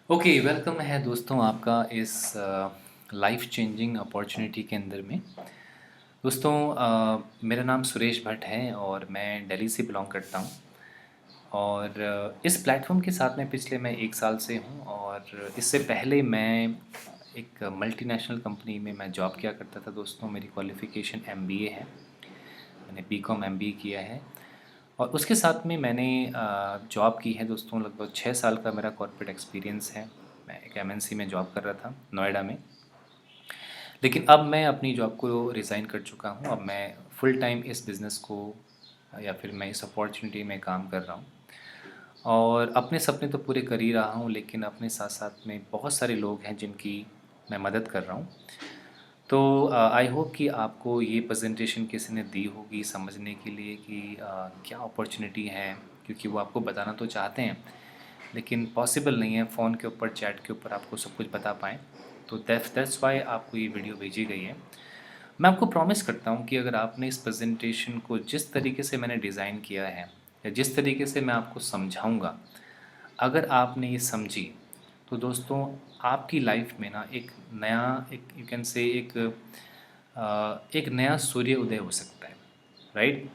Okay, welcome है दोस्तों आपका इस लाइफ चेंजिंग अपॉर्चुनिटी के अंदर में। दोस्तों, मेरा नाम सुरेश भट्ट है और मैं दिल्ली से बिलोंग करता हूँ। और इस प्लेटफॉर्म के साथ में पिछले मैं 1 साल से हूँ और इससे पहले मैं एक मल्टीनेशनल कंपनी में मैं जॉब किया करता था। दोस्तों, मेरी क्वालिफ़िकेशन एमबीए है। मैंने बीकॉम एमबीए किया है और उसके साथ में मैंने जॉब की है दोस्तों। लगभग 6 साल का मेरा कॉर्पोरेट एक्सपीरियंस है। मैं एक एमएनसी में जॉब कर रहा था नोएडा में। लेकिन अब मैं अपनी जॉब को रिज़ाइन कर चुका हूँ। अब मैं फुल टाइम इस बिज़नेस को या फिर मैं इस अपॉर्चुनिटी में काम कर रहा हूँ और अपने सपने तो पूरे कर ही रहा हूँ, लेकिन अपने साथ-साथ में बहुत सारे लोग हैं जिनकी मैं मदद कर रहा हूँ। तो आई होप कि आपको ये प्रेजेंटेशन किसी ने दी होगी समझने के लिए कि क्या अपॉर्चुनिटी है, क्योंकि वो आपको बताना तो चाहते हैं लेकिन पॉसिबल नहीं है फ़ोन के ऊपर चैट के ऊपर आपको सब कुछ बता पाएँ। तो दैट्स व्हाई आपको ये वीडियो भेजी गई है। मैं आपको प्रॉमिस करता हूँ कि अगर आपने इस प्रेजेंटेशन को जिस तरीके से मैंने डिज़ाइन किया है या जिस तरीके से मैं आपको समझाऊँगा, अगर आपने ये समझी, तो दोस्तों आपकी लाइफ में ना एक नया, एक यू कैन से एक नया सूर्य उदय हो सकता है, राइट?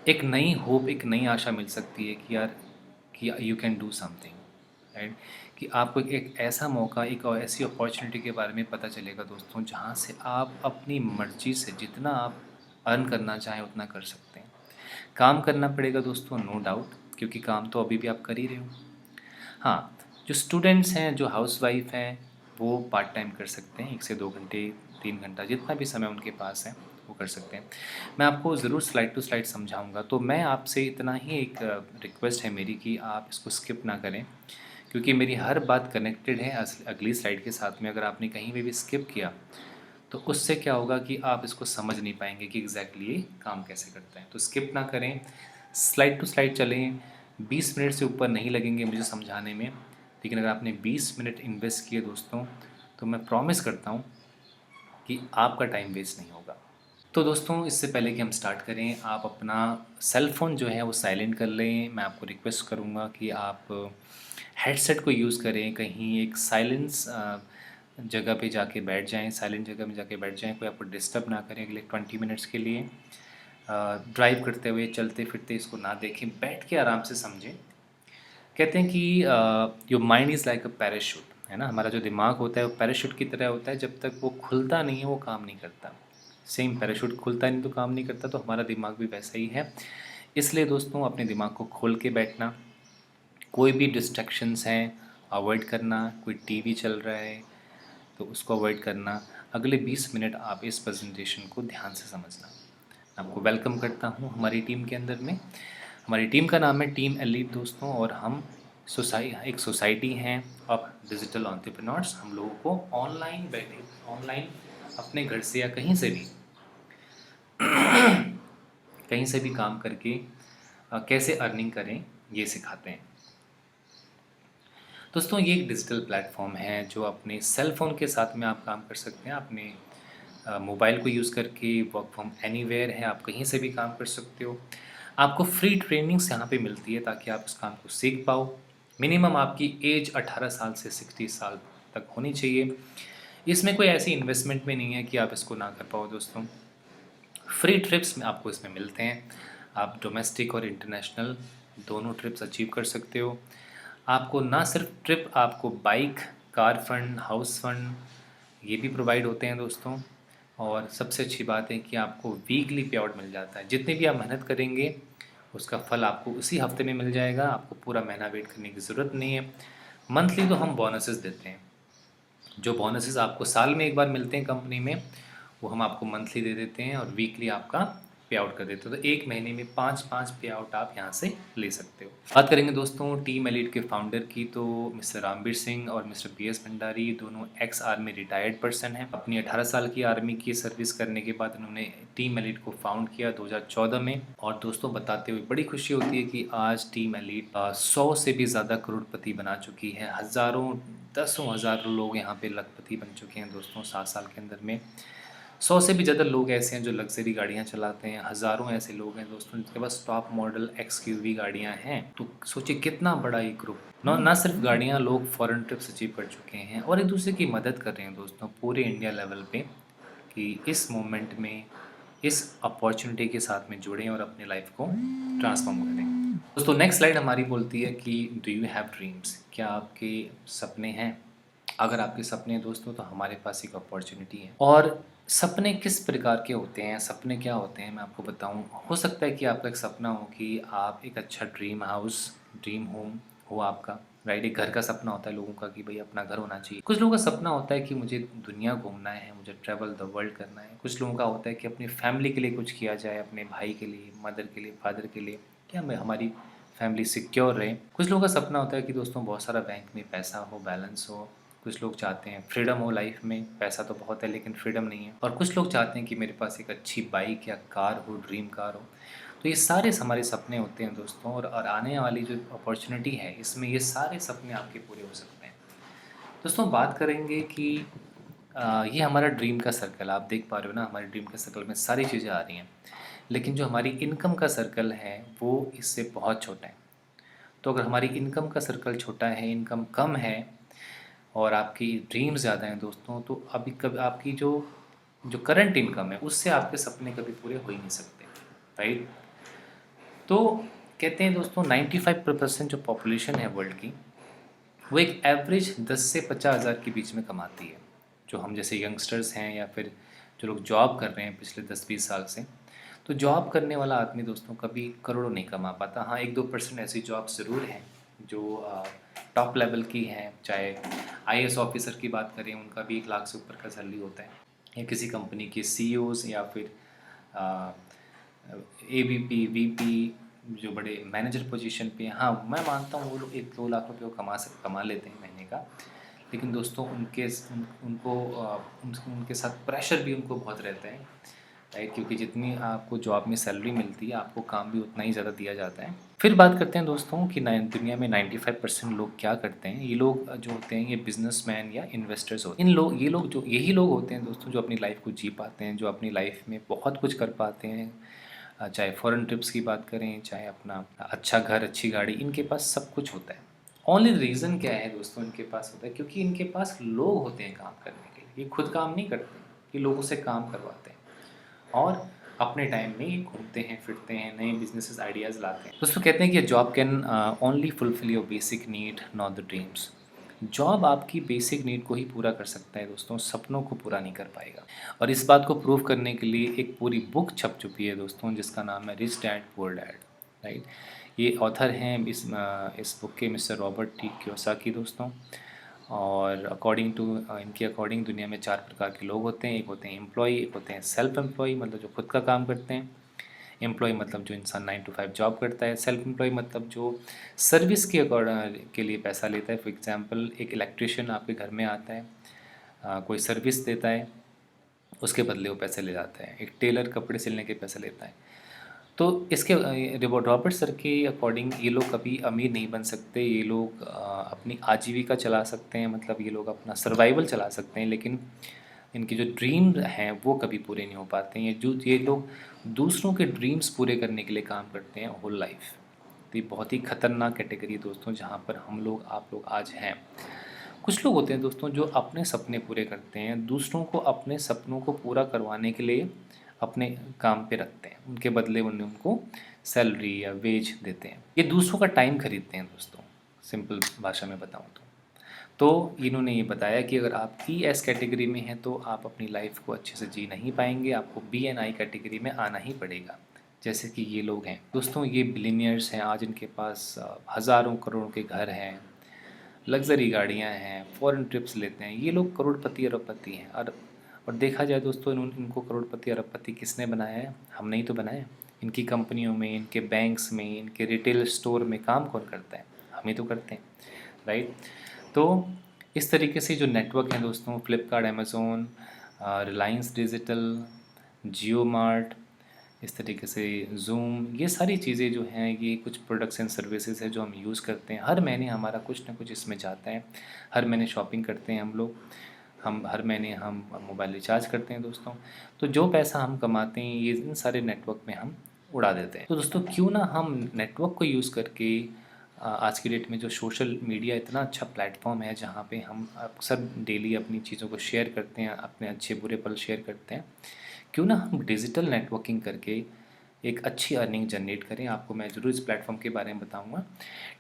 एक नई होप, एक नई आशा मिल सकती है कि यार कि you can do something, right? कि आपको एक ऐसा मौका, एक और ऐसी अपॉर्चुनिटी के बारे में पता चलेगा दोस्तों, जहाँ से आप अपनी मर्ज़ी से जितना आप अर्न करना चाहें उतना कर सकते हैं। काम करना पड़ेगा दोस्तों, नो डाउट, क्योंकि काम तो अभी भी आप कर ही रहे हो। हाँ, जो स्टूडेंट्स हैं, जो हाउसवाइफ़ हैं, वो पार्ट टाइम कर सकते हैं, 1 से 2 घंटे, 3 घंटा, जितना भी समय उनके पास है, वो कर सकते हैं। मैं आपको ज़रूर स्लाइड टू स्लाइड समझाऊँगा, तो मैं आपसे इतना ही एक रिक्वेस्ट है मेरी कि आप इसको स्किप ना करें, क्योंकि मेरी हर बात कनेक्टेड है अगली स्लाइड के साथ में। अगर आपने कहीं पे भी स्किप किया, तो उससे क्या होगा कि आप इसको समझ नहीं पाएँगे कि एग्ज़ैक्टली ये काम कैसे करता है। तो स्किप ना करें, स्लाइड टू स्लाइड चलें। 20 मिनट से ऊपर नहीं लगेंगे मुझे समझाने में, लेकिन अगर आपने 20 मिनट इन्वेस्ट किए दोस्तों, तो मैं प्रॉमिस करता हूँ कि आपका टाइम वेस्ट नहीं होगा। तो दोस्तों, इससे पहले कि हम स्टार्ट करें, आप अपना सेल फ़ोन जो है वो साइलेंट कर लें। मैं आपको रिक्वेस्ट करूँगा कि आप हेडसेट को यूज़ करें, कहीं एक साइलेंस जगह पे जाके बैठ जाएँ, साइलेंट जगह में जाके बैठ जाएँ, कोई आपको डिस्टर्ब ना करे अगले 20 मिनट्स के लिए। ड्राइव करते हुए, चलते-फिरते इसको ना देखें, बैठ के आराम से समझें। कहते हैं कि your mind is like a parachute, है ना? हमारा जो दिमाग होता है वो पैराशूट की तरह होता है, जब तक वो खुलता नहीं है वो काम नहीं करता। सेम पैराशूट खुलता नहीं तो काम नहीं करता, तो हमारा दिमाग भी वैसा ही है। इसलिए दोस्तों, अपने दिमाग को खोल के बैठना, कोई भी डिस्ट्रैक्शंस हैं अवॉइड करना, कोई टीवी चल रहा है तो उसको अवॉइड करना। अगले 20 मिनट आप इस प्रेजेंटेशन को ध्यान से समझना। आपको वेलकम करता हूँ हमारी टीम के अंदर में। हमारी टीम का नाम है टीम एलीट दोस्तों, और हम एक सोसाइटी हैं ऑफ डिजिटल एंटरप्रेन्योर्स। हम लोगों को ऑनलाइन बैठे, ऑनलाइन अपने घर से या कहीं से भी काम करके कैसे अर्निंग करें, ये सिखाते हैं। दोस्तों, ये एक डिजिटल प्लेटफॉर्म है जो अपने सेल फ़ोन के साथ में आप काम कर सकते हैं। अपने मोबाइल को यूज़ करके वर्क फ्रॉम एनीवेयर है, आप कहीं से भी काम कर सकते हो। आपको फ्री ट्रेनिंग्स यहाँ पे मिलती है ताकि आप उस काम को सीख पाओ। मिनिमम आपकी एज 18 साल से 60 साल तक होनी चाहिए। इसमें कोई ऐसी इन्वेस्टमेंट भी नहीं है कि आप इसको ना कर पाओ दोस्तों। फ्री ट्रिप्स में आपको इसमें मिलते हैं। आप डोमेस्टिक और इंटरनेशनल दोनों ट्रिप्स अचीव कर सकते हो। आपको ना सिर्फ ट्रिप, आपको bike, car fund, house fund, ये भी प्रोवाइड होते हैं दोस्तों। और सबसे अच्छी बात है कि आपको वीकली पे आउट मिल जाता है। जितनी भी आप मेहनत करेंगे उसका फल आपको उसी हफ्ते में मिल जाएगा। आपको पूरा महीना वेट करने की ज़रूरत नहीं है। मंथली तो हम बोनसेस देते हैं। जो बोनसेस आपको साल में एक बार मिलते हैं कंपनी में, वो हम आपको मंथली दे देते हैं और वीकली आपका पे आउट कर देते हो। तो एक महीने में 5-5 पे आउट आप यहाँ से ले सकते हो। बात करेंगे दोस्तों टीम एलीट के फाउंडर की, तो मिस्टर रामबीर सिंह और मिस्टर पीएस भंडारी दोनों एक्स आर्मी रिटायर्ड पर्सन हैं। अपनी 18 साल की आर्मी की सर्विस करने के बाद उन्होंने टीम एलीट को फाउंड किया 2014 में। और दोस्तों, बताते हुए बड़ी खुशी होती है कि आज टीम एलीट 100 से भी ज़्यादा करोड़पति बना चुकी है। हज़ारों, दसों हज़ारों लोग यहाँ पे लखपति बन चुके हैं दोस्तों 7 साल के अंदर में। 100 से भी ज़्यादा लोग ऐसे हैं जो लग्ज़री गाड़ियाँ चलाते हैं, हज़ारों ऐसे लोग हैं दोस्तों जिनके पास टॉप मॉडल एक्सयूवी गाड़ियाँ हैं। तो सोचिए कितना बड़ा ये ग्रुप, ना सिर्फ गाड़ियाँ, लोग फ़ॉरेन ट्रिप्स अचीव कर चुके हैं और एक दूसरे की मदद कर रहे हैं दोस्तों पूरे इंडिया लेवल पे, कि इस मोमेंट में इस अपॉर्चुनिटी के साथ में जुड़ें और अपनी लाइफ को ट्रांसफॉर्म करें। दोस्तों नेक्स्ट स्लाइड हमारी बोलती है कि डू यू हैव ड्रीम्स, क्या आपके सपने हैं? अगर आपके सपने हैं दोस्तों तो हमारे पास एक अपॉर्चुनिटी है। और सपने किस प्रकार के होते हैं, सपने क्या होते हैं, मैं आपको बताऊं। हो सकता है कि आपका एक सपना हो कि आप एक अच्छा ड्रीम हाउस, ड्रीम होम हो आपका, राइट। एक घर का सपना होता है लोगों का कि भाई अपना घर होना चाहिए। कुछ लोगों का सपना होता है कि मुझे दुनिया घूमना है, मुझे ट्रैवल द वर्ल्ड करना है। कुछ लोगों का होता है कि अपनी फैमिली के लिए कुछ किया जाए, अपने भाई के लिए, मदर के लिए, फादर के लिए, क्या मैं हमारी फैमिली सिक्योर रहे। कुछ लोगों का सपना होता है कि दोस्तों बहुत सारा बैंक में पैसा हो, बैलेंस हो। कुछ लोग चाहते हैं फ्रीडम हो लाइफ में, पैसा तो बहुत है लेकिन फ्रीडम नहीं है। और कुछ लोग चाहते हैं कि मेरे पास एक अच्छी बाइक या कार हो, ड्रीम कार हो। तो ये सारे हमारे सपने होते हैं दोस्तों, और आने वाली जो अपॉर्चुनिटी है इसमें ये सारे सपने आपके पूरे हो सकते हैं। दोस्तों बात करेंगे कि ये हमारा ड्रीम का सर्कल, आप देख पा रहे हो ना, हमारे ड्रीम के सर्कल में सारी चीज़ें आ रही हैं। लेकिन जो हमारी इनकम का सर्कल है वो इससे बहुत छोटा है। तो अगर हमारी इनकम का सर्कल छोटा है, इनकम कम है और आपकी ड्रीम ज़्यादा हैं दोस्तों, तो अभी कभी आपकी जो जो करंट इनकम है उससे आपके सपने कभी पूरे हो ही नहीं सकते, राइट। तो कहते हैं दोस्तों 95% जो पॉपुलेशन है वर्ल्ड की, वो एक एवरेज 10 से 50 हज़ार के बीच में कमाती है। जो हम जैसे यंगस्टर्स हैं या फिर जो लोग जॉब कर रहे हैं पिछले 10-20 साल से, तो जॉब करने वाला आदमी दोस्तों कभी करोड़ों नहीं कमा पाता। हाँ, 1-2% ऐसी जॉब ज़रूर हैं जो टॉप लेवल की हैं। चाहे आईएएस ऑफिसर की बात करें, उनका भी 1 लाख से ऊपर का सैलरी होता है, या किसी कंपनी के सीईओज़ या फिर एवीपी, वीपी, जो बड़े मैनेजर पोजीशन पे हैं। हाँ, मैं मानता हूँ वो लोग 1-2 लाख रुपये को कमा लेते हैं महीने का। लेकिन दोस्तों उनके साथ प्रेशर भी उनको बहुत रहता है, राइट। क्योंकि जितनी आपको जॉब में सैलरी मिलती है, आपको काम भी उतना ही ज़्यादा दिया जाता है। फिर बात करते हैं दोस्तों कि दुनिया में 95% लोग क्या करते हैं। ये लोग जो होते हैं ये बिजनेसमैन या इन्वेस्टर्स होते हैं। यही लोग होते हैं दोस्तों जो अपनी लाइफ को जी पाते हैं, जो अपनी लाइफ में बहुत कुछ कर पाते हैं। चाहे फॉरेन ट्रिप्स की बात करें, चाहे अपना अच्छा घर, अच्छी गाड़ी, इनके पास सब कुछ होता है। ओनली रीज़न क्या है दोस्तों इनके पास होता है, क्योंकि इनके पास लोग होते हैं काम करने के लिए। ये खुद काम नहीं करते, ये लोगों से काम करवाते हैं और अपने टाइम में ये घूमते हैं, फिरते हैं, नए बिजनेसेस आइडियाज़ लाते हैं। दोस्तों कहते हैं कि job can only fulfil your basic need, not the dreams. Job आपकी बेसिक नीड को ही पूरा कर सकता है दोस्तों, सपनों को पूरा नहीं कर पाएगा। और इस बात को प्रूव करने के लिए एक पूरी बुक छप चुकी है दोस्तों, जिसका नाम है rich dad poor dad, right. ये ऑथर हैं इस बुक के मिस्टर रॉबर्ट टी कियोसाकी दोस्तों। और इनके अकॉर्डिंग दुनिया में 4 प्रकार के लोग होते हैं। एक होते हैं एम्प्लॉई, एक होते हैं सेल्फ एम्प्लॉई, मतलब जो खुद का काम करते हैं। एम्प्लॉय मतलब जो इंसान 9 to 5 जॉब करता है। सेल्फ एम्प्लॉय मतलब जो सर्विस के लिए पैसा लेता है। फॉर एग्जांपल एक इलेक्ट्रिशियन आपके घर में आता है, कोई सर्विस देता है, उसके बदले वो पैसे ले जाता है। एक टेलर कपड़े सिलने के पैसे लेता है। तो इसके रॉबर्ट सर के अकॉर्डिंग ये लोग कभी अमीर नहीं बन सकते। ये लोग अपनी आजीविका चला सकते हैं, मतलब ये लोग अपना सर्वाइवल चला सकते हैं, लेकिन इनके जो ड्रीम हैं वो कभी पूरे नहीं हो पाते हैं। ये लोग दूसरों के ड्रीम्स पूरे करने के लिए काम करते हैं होल लाइफ। तो ये बहुत ही खतरनाक कैटेगरी है दोस्तों, जहाँ पर हम लोग, आप लोग आज हैं। कुछ लोग होते हैं दोस्तों जो अपने सपने पूरे करते हैं, दूसरों को अपने सपनों को पूरा करवाने के लिए अपने काम पे रखते हैं, उनके बदले उनको सैलरी या वेज देते हैं। ये दूसरों का टाइम खरीदते हैं दोस्तों, सिंपल भाषा में बताऊँ तो इन्होंने ये बताया कि अगर आप ES कैटेगरी में हैं तो आप अपनी लाइफ को अच्छे से जी नहीं पाएंगे, आपको BNI कैटेगरी में आना ही पड़ेगा, जैसे कि ये लोग हैं दोस्तों। ये बिलीनियर्स हैं, आज इनके पास हज़ारों करोड़ के घर हैं, लग्जरी गाड़ियाँ हैं, फॉरेन ट्रिप्स लेते हैं। ये लोग करोड़पति अरबपति हैं। और देखा जाए दोस्तों, इनको करोड़पति अरबपति किसने बनाया है? हमने ही तो बनाया। इनकी कंपनियों में, इनके बैंक्स में, इनके रिटेल स्टोर में काम कौन करता है? हम ही तो करते हैं, राइट। तो इस तरीके से जो नेटवर्क हैं दोस्तों, फ्लिपकार्ट, अमेज़ोन, रिलायंस डिजिटल, जियो मार्ट, इस तरीके से ज़ूम, ये सारी चीज़ें जो हैं ये कुछ प्रोडक्ट्स एंड सर्विसेज है जो हम यूज़ करते हैं। हर महीने हमारा कुछ ना कुछ इसमें जाता है, हर महीने शॉपिंग करते हैं हम लोग। हम हर महीने हम मोबाइल रिचार्ज करते हैं दोस्तों। तो जो पैसा हम कमाते हैं ये इन सारे नेटवर्क में हम उड़ा देते हैं। तो दोस्तों क्यों ना हम नेटवर्क को यूज़ करके आज की डेट में जो सोशल मीडिया इतना अच्छा प्लेटफॉर्म है जहाँ पे हम अक्सर डेली अपनी चीज़ों को शेयर करते हैं, अपने अच्छे बुरे पल शेयर करते हैं, क्यों ना हम डिजिटल नेटवर्किंग करके एक अच्छी अर्निंग जनरेट करें। आपको मैं ज़रूर इस प्लेटफॉर्म के बारे में बताऊंगा।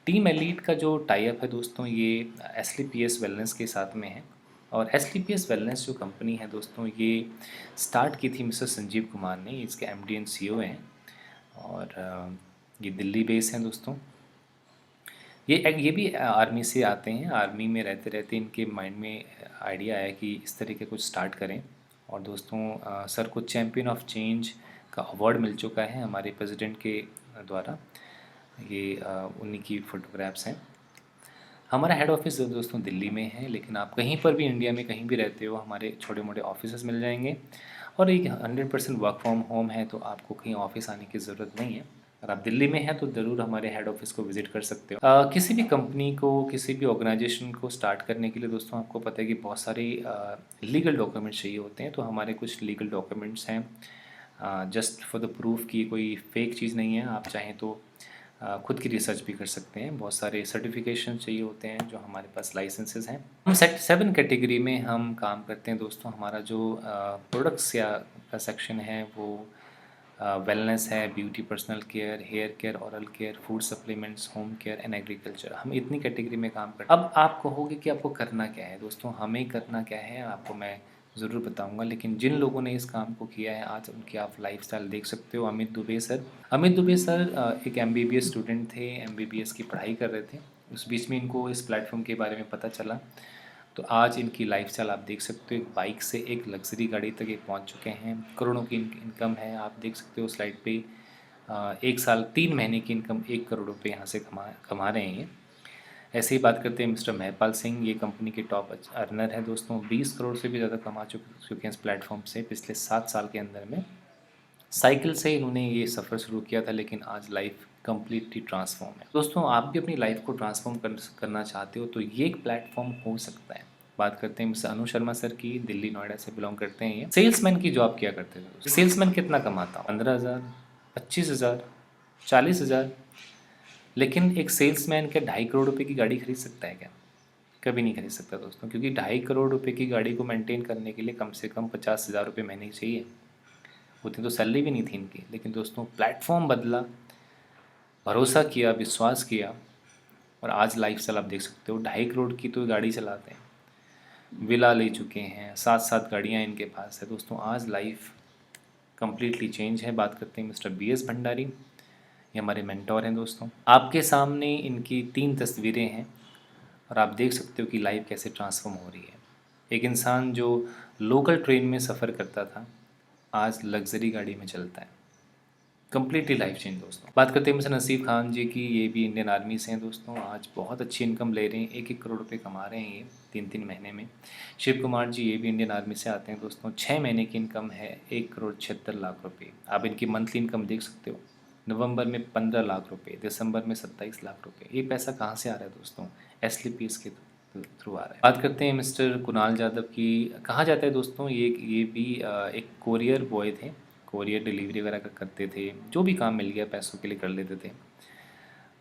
टीम एलीट का जो टाई अप है दोस्तों ये एसलीपीएस वेलनेस के साथ में है। और एसलीपीएस वेलनेस जो कंपनी है दोस्तों ये स्टार्ट की थी मिस्टर संजीव कुमार ने, इसके एमडी एंड सीईओ हैं। और ये दिल्ली बेस हैं दोस्तों। ये भी आर्मी से आते हैं। आर्मी में रहते रहते इनके माइंड में आइडिया आया कि इस तरह के कुछ स्टार्ट करें। और दोस्तों सर को चैम्पियन ऑफ चेंज का अवार्ड मिल चुका है हमारे प्रेसिडेंट के द्वारा। ये उन्हीं की फ़ोटोग्राफ्स हैं। हमारा हेड ऑफिस दोस्तों दिल्ली में है, लेकिन आप कहीं पर भी इंडिया में कहीं भी रहते हो हमारे छोटे मोटे ऑफिसेस मिल जाएंगे। और एक 100% वर्क फ्रॉम होम है, तो आपको कहीं ऑफिस आने की ज़रूरत नहीं है। अगर आप दिल्ली में हैं तो ज़रूर हमारे हेड ऑफिस को विज़िट कर सकते हो। किसी भी कंपनी को, किसी भी ऑर्गेनाइजेशन को स्टार्ट करने के लिए दोस्तों आपको पता है कि बहुत सारी लीगल डॉक्यूमेंट्स चाहिए होते हैं। तो हमारे कुछ लीगल डॉक्यूमेंट्स हैं जस्ट फॉर द प्रूफ कि कोई फेक चीज़ नहीं है। आप चाहें तो खुद की रिसर्च भी कर सकते हैं। बहुत सारे सर्टिफिकेशन चाहिए होते हैं जो हमारे पास लाइसेंसेस हैं। हम 7 कैटेगरी में हम काम करते हैं दोस्तों। हमारा जो प्रोडक्ट्स या का सेक्शन है वो वेलनेस है, beauty, personal care, hair care, oral care, food supplements, home care and agriculture. हम इतनी कैटेगरी में काम करते हैं। अब आप कहोगे कि आपको करना क्या है दोस्तों, हमें करना क्या है आपको मैं ज़रूर बताऊंगा। लेकिन जिन लोगों ने इस काम को किया है आज उनकी आप लाइफस्टाइल देख सकते हो। अमित दुबे सर एक एमबीबीएस स्टूडेंट थे, एमबीबीएस की पढ़ाई कर रहे थे। उस बीच में इनको इस प्लेटफॉर्म के बारे में पता चला। तो आज इनकी लाइफस्टाइल आप देख सकते हो। एक बाइक से एक लग्जरी गाड़ी तक ये पहुंच चुके हैं। करोड़ों की इनकम है। आप देख सकते हो स्लाइड पे 1 साल 3 महीने की इनकम 1 करोड़ रुपये यहाँ से कमा रहे हैं ये। ऐसे ही बात करते हैं मिस्टर महपाल सिंह, ये कंपनी के टॉप अर्नर है दोस्तों। 20 करोड़ से भी ज़्यादा कमा चुके हैं इस प्लेटफॉर्म से पिछले 7 साल के अंदर में। साइकिल से इन्होंने ये सफ़र शुरू किया था, लेकिन आज लाइफ कम्प्लीटली ट्रांसफॉर्म है दोस्तों। आप भी अपनी लाइफ को ट्रांसफॉर्म करना चाहते हो तो ये एक प्लेटफॉर्म हो सकता है। बात करते हैं मिस्टर अनु शर्मा सर की, दिल्ली नोएडा से बिलोंग करते हैं ये। सेल्समैन की जॉब किया करते थे। सेल्समैन कितना कमाता हूँ? 15,000, 25,000, 40,000। लेकिन एक सेल्समैन क्या 2.5 करोड़ रुपए की गाड़ी खरीद सकता है क्या? कभी नहीं खरीद सकता दोस्तों, क्योंकि 2.5 करोड़ रुपए की गाड़ी को मेंटेन करने के लिए कम से कम 50,000 रुपये महीने चाहिए। उतनी तो सैलरी भी नहीं थी इनकी। लेकिन दोस्तों प्लेटफॉर्म बदला, भरोसा किया, विश्वास किया, और आज लाइफस्टाइल आप देख सकते हो। 2.5 करोड़ की तो गाड़ी चलाते हैं, विला ले चुके हैं, 7 गाड़ियाँ इनके पास है दोस्तों। आज लाइफ कम्प्लीटली चेंज है। बात करते हैं मिस्टर BS भंडारी, ये हमारे मेंटोर हैं दोस्तों। आपके सामने इनकी 3 तस्वीरें हैं और आप देख सकते हो कि लाइफ कैसे ट्रांसफॉर्म हो रही है। एक इंसान जो लोकल ट्रेन में सफ़र करता था आज लग्जरी गाड़ी में चलता है। कम्प्लीटली लाइफ चेंज दोस्तों। बात करते हैं मिस्टर नसीब खान जी की, ये भी इंडियन आर्मी से हैं दोस्तों। आज बहुत अच्छी इनकम ले रहे हैं, 1-1 करोड़ रुपए कमा रहे हैं ये 3-3 महीने में। शिव कुमार जी ये भी इंडियन आर्मी से आते हैं दोस्तों। 6 महीने की इनकम है 1,76,00,000 रुपये। आप इनकी मंथली इनकम देख सकते हो। नवंबर में 15 लाख रुपये, दिसंबर में 27 लाख रुपये। ये पैसा कहाँ से आ रहा है दोस्तों? एसलीपीएस के थ्रू आ रहा है। बात करते हैं मिस्टर कुणाल यादव की। कहा जाता है दोस्तों ये भी एक कोरियर बॉय थे, कोरियर डिलीवरी वगैरह का करते थे। जो भी काम मिल गया पैसों के लिए कर लेते थे।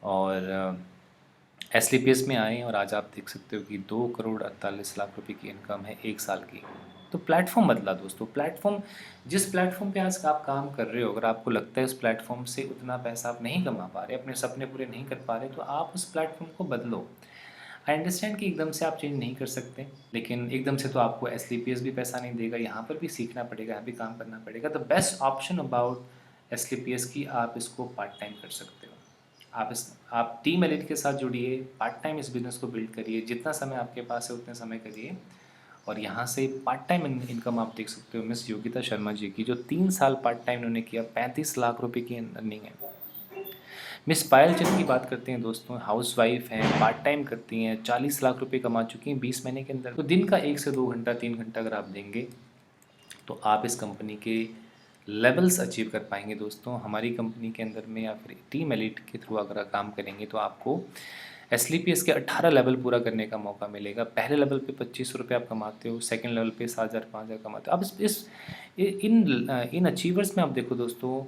और एसलीपीएस में आए और आज आप देख सकते हो कि 2,48,00,000 रुपये की इनकम है 1 साल की। तो प्लेटफॉर्म बदला दोस्तों। प्लेटफॉर्म, जिस प्लेटफॉर्म पे आज आप काम कर रहे हो, अगर आपको लगता है उस प्लेटफॉर्म से उतना पैसा आप नहीं कमा पा रहे, अपने सपने पूरे नहीं कर पा रहे, तो आप उस प्लेटफॉर्म को बदलो। आई अंडरस्टैंड कि एकदम से आप चेंज नहीं कर सकते, लेकिन एकदम से तो आपको एसलीपीएस भी पैसा नहीं देगा। यहाँ पर भी सीखना पड़ेगा, यहाँ भी काम करना पड़ेगा। द बेस्ट ऑप्शन अबाउट एसलीपीएस की, आप इसको पार्ट टाइम कर सकते हो। आप टीम एलिट के साथ जुड़िए, पार्ट टाइम इस बिज़नेस को बिल्ड करिए। जितना समय आपके पास है उतने समय करिए, और यहाँ से पार्ट टाइम इनकम आप देख सकते हो। मिस योगिता शर्मा जी की, जो 3 साल पार्ट टाइम उन्होंने किया, 35 लाख रुपए की अर्निंग है। मिस पायल चंद की बात करते हैं दोस्तों, हाउस वाइफ हैं, पार्ट टाइम करती हैं, 40 लाख रुपए कमा चुकी हैं 20 महीने के अंदर। तो दिन का 1 से 2 घंटा, 3 घंटा अगर आप देंगे तो आप इस कंपनी के लेवल्स अचीव कर पाएंगे दोस्तों। हमारी कंपनी के अंदर में या फिर टीम एलिट के थ्रू अगर आप काम करेंगे तो आपको एसलीपीएस के 18 लेवल पूरा करने का मौका मिलेगा। पहले लेवल पे 2500 रुपये आप कमाते हो, सेकंड लेवल पे 7,000 5,000 कमाते हो। अब इन अचीवर्स में आप देखो दोस्तों,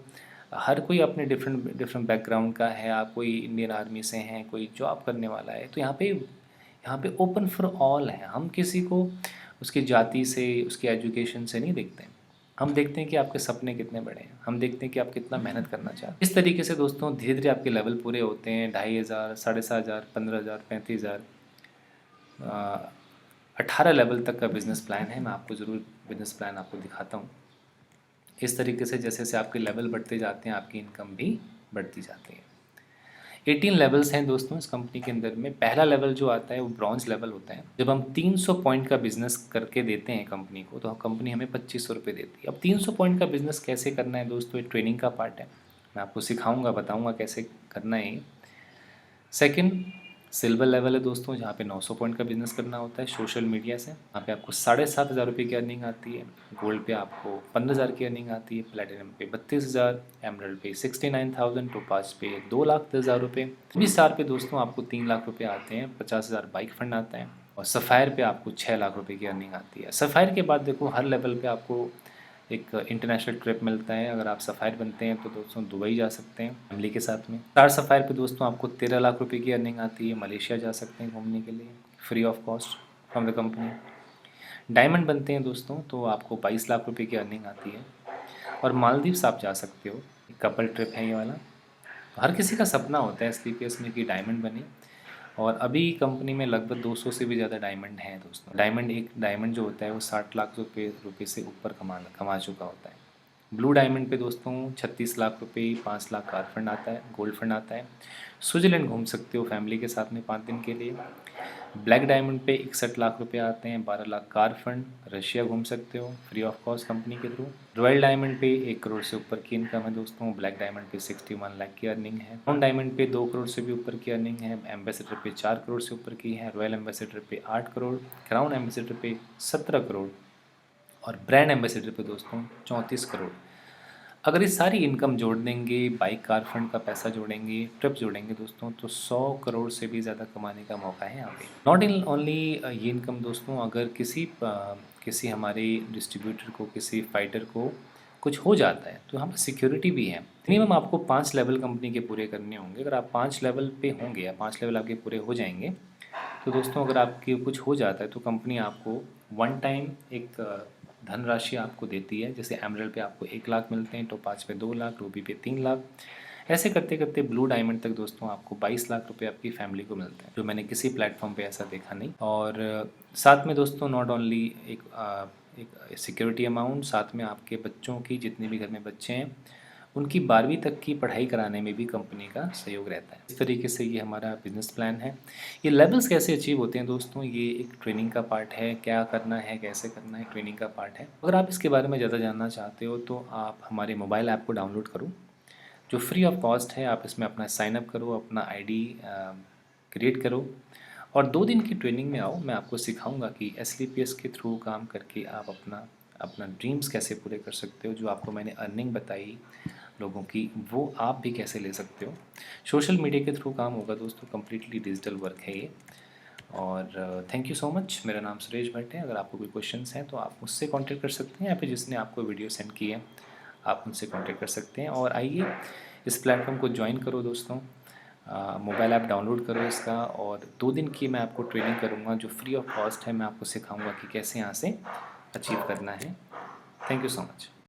हर कोई अपने डिफरेंट डिफरेंट बैकग्राउंड का है। आप कोई इंडियन आर्मी से हैं, कोई जॉब करने वाला है, तो यहाँ पे ओपन फॉर ऑल है। हम किसी को उसकी जाति से, उसकी एजुकेशन से नहीं देखते हैं। हम देखते हैं कि आपके सपने कितने बड़े हैं, हम देखते हैं कि आप कितना मेहनत करना चाहते हैं। इस तरीके से दोस्तों धीरे धीरे आपके लेवल पूरे होते हैं। 2,500, 7,500, 15,000, 35,000, 18 लेवल तक का बिज़नेस प्लान है। मैं आपको ज़रूर बिज़नेस प्लान आपको दिखाता हूँ। इस तरीके से जैसे जैसे आपके लेवल बढ़ते जाते हैं, आपकी इनकम भी बढ़ती जाती है। 18 लेवल्स हैं दोस्तों इस कंपनी के अंदर में। पहला लेवल जो आता है वो ब्रॉन्ज लेवल होता है। जब हम 300 पॉइंट का बिजनेस करके देते हैं कंपनी को, तो कंपनी हमें 2,500 रुपये देती है। अब 300 पॉइंट का बिजनेस कैसे करना है दोस्तों, ये ट्रेनिंग का पार्ट है। मैं आपको सिखाऊंगा, बताऊंगा कैसे करना है। सेकंड सिल्वर लेवल है दोस्तों, जहाँ पे 900 पॉइंट का बिजनेस करना होता है सोशल मीडिया से। वहाँ पे आपको 7,500 रुपये की अर्निंग आती है। गोल्ड पे आपको 15,000 की अर्निंग आती है। प्लेटिनम पे 32,000, एमरल्ड पे 69,000, टोपाज पे 2,10,000 रुपये। भी स्टार पे दोस्तों आपको 3 लाख रुपये आते हैं। 50,000 बाइक फंड आता है। और सफ़ायर पे आपको 6 लाख रुपये की अर्निंग आती है। सफ़ायर के बाद देखो हर लेवल पे आपको एक इंटरनेशनल ट्रिप मिलता है। अगर आप सफ़ायर बनते हैं तो दोस्तों दुबई जा सकते हैं फैमिली के साथ में। स्टार सफ़ायर पे दोस्तों आपको 13 लाख रुपए की अर्निंग आती है। मलेशिया जा सकते हैं घूमने के लिए free of cost from the company. Diamond बनते हैं दोस्तों तो आपको 22 लाख रुपए की अर्निंग आती है। और मालदीव्स आप जा सकते हो, कपल ट्रिप है ये वाला। हर किसी का सपना होता है एसलीपीएस में कि डायमंड बने। और अभी कंपनी में लगभग 200 से भी ज़्यादा डायमंड हैं दोस्तों। एक डायमंड जो होता है वो 60 लाख रुपये से ऊपर कमा चुका होता है। ब्लू डायमंड पे दोस्तों 36 लाख रुपये, 5 लाख कार फंड आता है, गोल्ड फंड आता है। स्विट्ज़रलैंड घूम सकते हो फैमिली के साथ में 5 दिन के लिए। ब्लैक डायमंड पे 61 लाख रुपए आते हैं, 12 लाख कार फंड। रशिया घूम सकते हो फ्री ऑफ कॉस्ट कंपनी के थ्रू। रॉयल डायमंड पे 1 करोड़ से ऊपर की इनकम है दोस्तों। ब्लैक डायमंड पे 61 लाख की अर्निंग है। ब्राउन डायमंड पे 2 करोड़ से भी ऊपर की अर्निंग है। एम्बेसडर पे 4 करोड़ से ऊपर की है। रॉयल एम्बेसडर पे 8 करोड़। क्राउन एम्बेसडर पे 17 करोड़। और ब्रांड एम्बेसडर पे दोस्तों 34 करोड़। अगर ये सारी इनकम जोड़ देंगे, बाइक कार फंड का पैसा जोड़ेंगे, ट्रिप जोड़ेंगे दोस्तों, तो 100 करोड़ से भी ज़्यादा कमाने का मौका है यहाँ पे। नॉट इन ओनली ये इनकम दोस्तों, अगर किसी हमारे डिस्ट्रीब्यूटर को, किसी फाइटर को कुछ हो जाता है तो यहाँ पर सिक्योरिटी भी है। मिनिमम आपको 5 लेवल कंपनी के पूरे करने होंगे। अगर आप 5 लेवल पे होंगे या 5 लेवल आपके पूरे हो जाएंगे तो दोस्तों अगर आपके कुछ हो जाता है तो कंपनी आपको वन टाइम एक धनराशि आपको देती है। जैसे एमरल्ड पे आपको 1 लाख मिलते हैं, टोपाज पे 2 लाख, रूबी पे 3 लाख। ऐसे करते करते ब्लू डायमंड तक दोस्तों आपको 22 लाख रुपए आपकी फैमिली को मिलते हैं, जो मैंने किसी प्लेटफॉर्म पे ऐसा देखा नहीं। और साथ में दोस्तों नॉट ओनली एक सिक्योरिटी अमाउंट, साथ में आपके बच्चों की, जितने भी घर में बच्चे हैं उनकी 12वीं तक की पढ़ाई कराने में भी कंपनी का सहयोग रहता है। इस तरीके से ये हमारा बिजनेस प्लान है। ये लेवल्स कैसे अचीव होते हैं दोस्तों, ये एक ट्रेनिंग का पार्ट है। क्या करना है, कैसे करना है, ट्रेनिंग का पार्ट है। अगर आप इसके बारे में ज़्यादा जानना चाहते हो तो आप हमारे मोबाइल ऐप को डाउनलोड करो, जो फ्री ऑफ कॉस्ट है। आप इसमें अपना साइनअप करो, अपना आईडी क्रिएट करो और 2 दिन की ट्रेनिंग में आओ। मैं आपको सिखाऊंगा कि एसलीपीएस के थ्रू काम करके आप अपना अपना ड्रीम्स कैसे पूरे कर सकते हो। जो आपको मैंने अर्निंग बताई लोगों की, वो आप भी कैसे ले सकते हो। सोशल मीडिया के थ्रू काम होगा दोस्तों, कम्प्लीटली डिजिटल वर्क है ये। और थैंक यू सो मच। मेरा नाम सुरेश भट्ट है। अगर आपको कोई क्वेश्चंस हैं तो आप मुझसे कांटेक्ट कर सकते हैं, या फिर जिसने आपको वीडियो सेंड की है आप उनसे कांटेक्ट कर सकते हैं। और आइए इस प्लेटफॉर्म को ज्वाइन करो दोस्तों। मोबाइल ऐप डाउनलोड करो इसका, और 2 दिन की मैं आपको ट्रेनिंग करूँगा जो फ्री ऑफ कॉस्ट है। मैं आपको सिखाऊँगा कि कैसे यहाँ से अचीव करना है। Thank you so much.